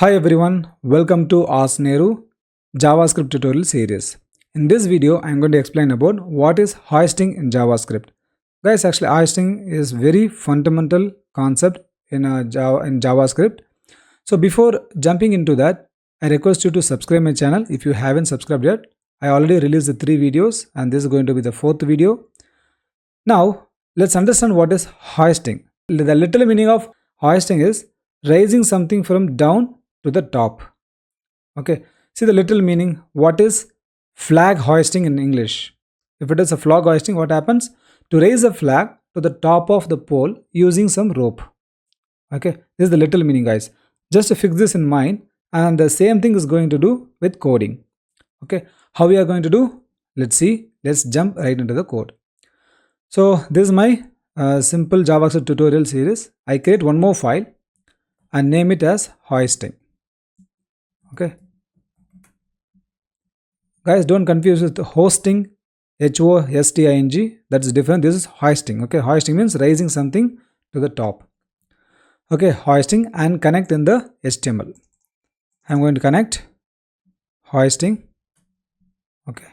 Hi everyone, welcome to asknehru JavaScript tutorial series. In this video, I am going to explain about what is hoisting in JavaScript. Guys, actually hoisting is very fundamental concept in JavaScript. So before jumping into that, I request you to subscribe my channel if you haven't subscribed yet. I already released the 3 videos and this is going to be the 4th video. Now, let's understand what is hoisting. The literal meaning of hoisting is raising something from down to the top. Okay, see the literal meaning. What is flag hoisting in English? If it is a flag hoisting, what happens? To raise a flag to the top of the pole using some rope. Okay, this is the literal meaning, guys. Just to fix this in mind, and the same thing is going to do with coding. Okay, how we are going to do? Let's see. Let's jump right into the code. So this is my simple JavaScript tutorial series. I create one more file and name it as hoisting. Okay, guys, don't confuse with hosting, HOSTING. That's different. This is hoisting. Okay, hoisting means raising something to the top. Okay, hoisting and connect in the HTML. I'm going to connect hoisting. Okay,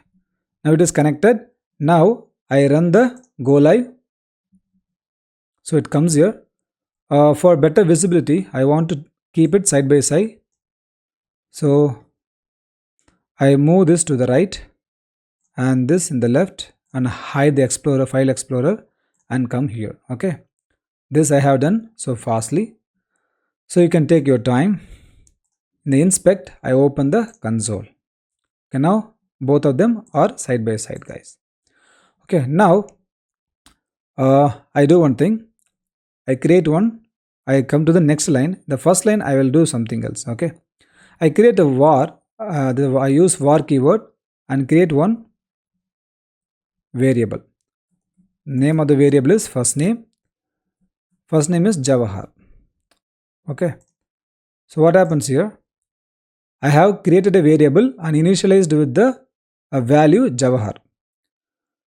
now it is connected. Now I run the go live. So it comes here. For better visibility, I want to keep it side by side. So I move this to the right and this in the left and hide the Explorer, File Explorer, and come here. Okay, this I have done so fastly. So you can take your time. In the inspect, I open the console. Okay, now both of them are side by side, guys. Okay, now I do one thing. I create one. I come to the next line. The first line I will do something else. Okay, I create a var. I use var keyword and create one variable. Name of the variable is first name. First name is Jawahar. Okay, so what happens here? I have created a variable and initialized with the value Jawahar.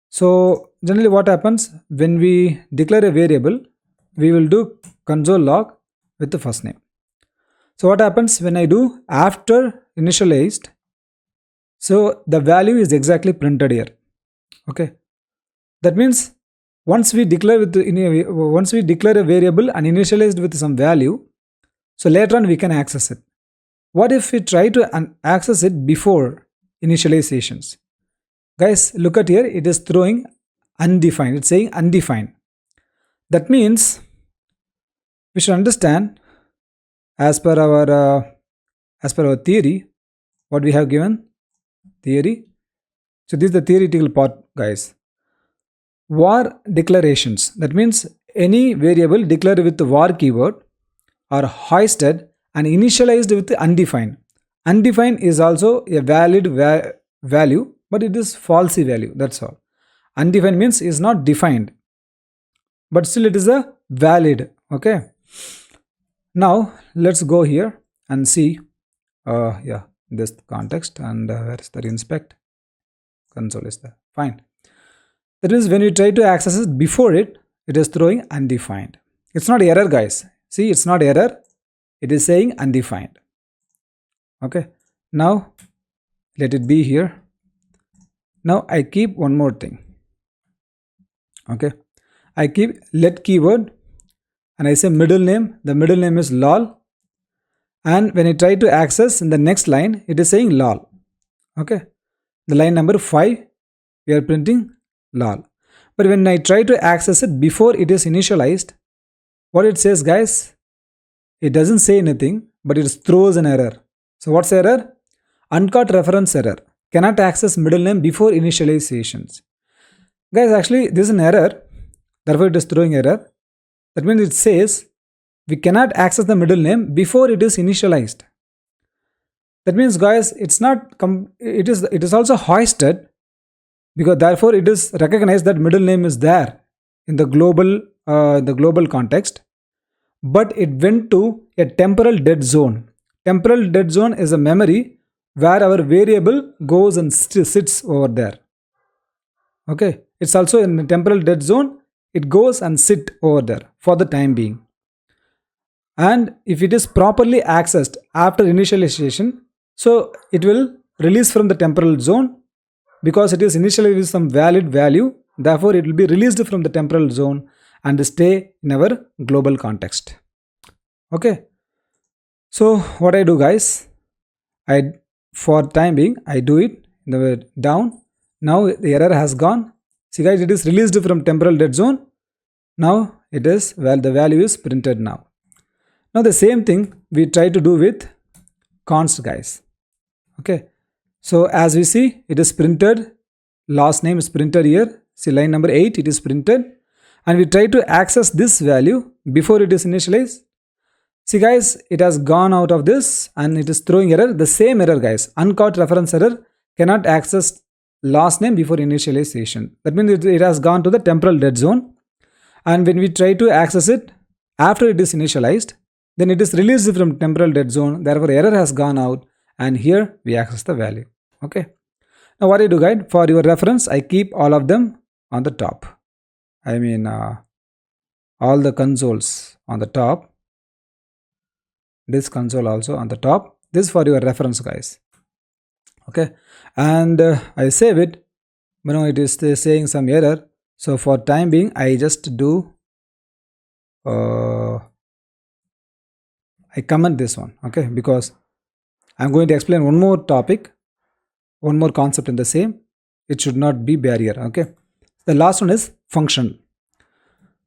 So generally what happens when we declare a variable, we will do console log with the first name. So what happens when I do after initialized? So the value is exactly printed here. Okay, that means once we declare a variable and initialized with some value, so later on we can access it. What if we try to access it before initializations? Guys, look at here. It is throwing undefined. It's saying undefined. That means we should understand as per our theory, what we have given theory. So this is the theoretical part, guys. Var declarations. That means any variable declared with the var keyword are hoisted and initialized with undefined. Undefined is also a valid value, but it is falsy value. That's all. Undefined means is not defined, but still it is a valid. Okay. Now let's go here and see. This context and where is the inspect? Console is there. Fine. That means when you try to access it before it is throwing undefined. It's not error, guys. See, it's not error. It is saying undefined. Okay. Now let it be here. Now I keep one more thing. Okay. I keep let keyword and I say middle name. The middle name is lol. And when I try to access in the next line, it is saying lol. Okay. The line number 5, we are printing lol. But when I try to access it before it is initialized, what it says, guys, it doesn't say anything, but it throws an error. So what's error? Uncaught reference error. Cannot access middle name before initializations. Guys, actually this is an error. Therefore it is throwing error. That means it says we cannot access the middle name before it is initialized. That means, guys, it's not it is also hoisted, because therefore it is recognized that middle name is there in the global context, but it went to a temporal dead zone. Temporal dead zone is a memory where our variable goes and sits over there. Okay, it's also in the temporal dead zone. It goes and sit over there for the time being. and if it is properly accessed after initialization, so it will release from the temporal zone because it is initially with some valid value. Therefore, it will be released from the temporal zone and stay in our global context. Okay. So what I do, guys, for time being I do it in the down. Now the error has gone. See guys, it is released from temporal dead zone. Now it is, well, the value is printed now. Now the same thing we try to do with const, guys. Okay. So as we see, it is printed. Last name is printed here. See line number 8, it is printed. And we try to access this value before it is initialized. See guys, it has gone out of this and it is throwing error. The same error, guys. Uncaught reference error, cannot access last name before initialization. That means it has gone to the temporal dead zone. And when we try to access it after it is initialized, then it is released from temporal dead zone. Therefore, error has gone out and here we access the value. Okay. Now what I do, guys, for your reference, I keep all of them on the top. I mean, all the consoles on the top. This console also on the top. This is for your reference, guys. Okay. And I save it. But now it is saying some error. So for time being, I just do, I comment this one. Okay. Because I'm going to explain one more topic, one more concept in the same. It should not be barrier. Okay. The last one is function.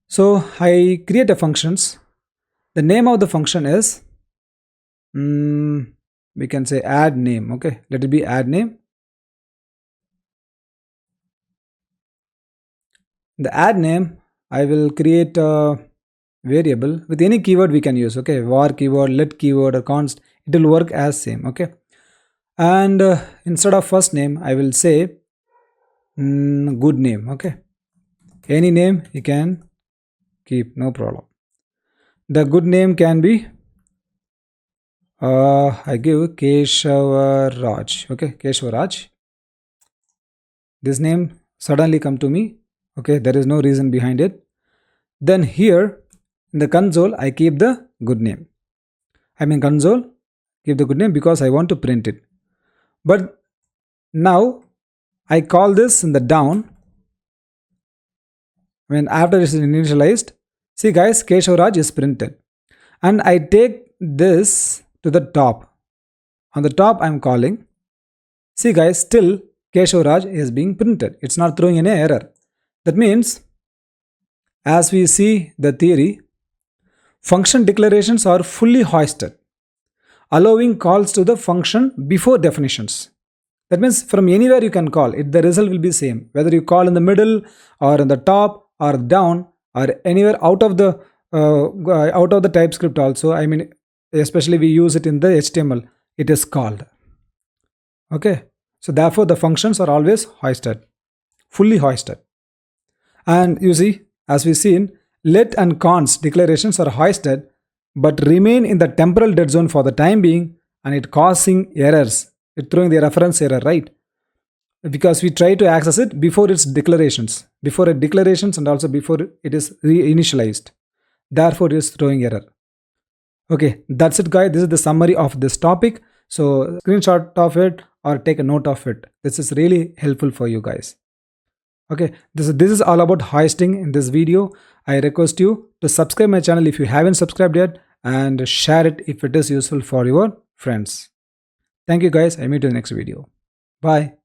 So I create a functions. The name of the function is, we can say add name. Okay, let it be add name. The add name, I will create a variable with any keyword we can use. Okay, var keyword, let keyword, or const, it will work as same. Okay, and instead of first name, I will say good name. Okay, any name you can keep, no problem. The good name can be, I give Keshavaraj. Okay, Keshavaraj. This name suddenly come to me. Okay, there is no reason behind it. Then here in the console, I keep the good name. I mean console, keep the good name because I want to print it. But now I call this in the down. When after it is initialized, see guys, Keshavaraj is printed. And I take this to the top. On the top I am calling. See guys, still Keshavaraj is being printed. It's not throwing any error. That means, as we see the theory, function declarations are fully hoisted, allowing calls to the function before definitions. That means from anywhere you can call it, the result will be same. Whether you call in the middle or in the top or down or anywhere out of the TypeScript also. I mean, especially we use it in the HTML, it is called. Okay, so therefore the functions are always hoisted, fully hoisted. And you see, as we seen, let and const declarations are hoisted but remain in the temporal dead zone for the time being, and it causing errors. It throwing the reference error, right? Because we try to access it before its declarations, and also before it is reinitialized. Therefore, it is throwing error. Okay, that's it, guys. This is the summary of this topic. So screenshot of it or take a note of it. This is really helpful for you guys. Okay, this is all about hoisting in this video. I request you to subscribe my channel if you haven't subscribed yet, and share it if it is useful for your friends. Thank you guys. I meet you in the next video. Bye.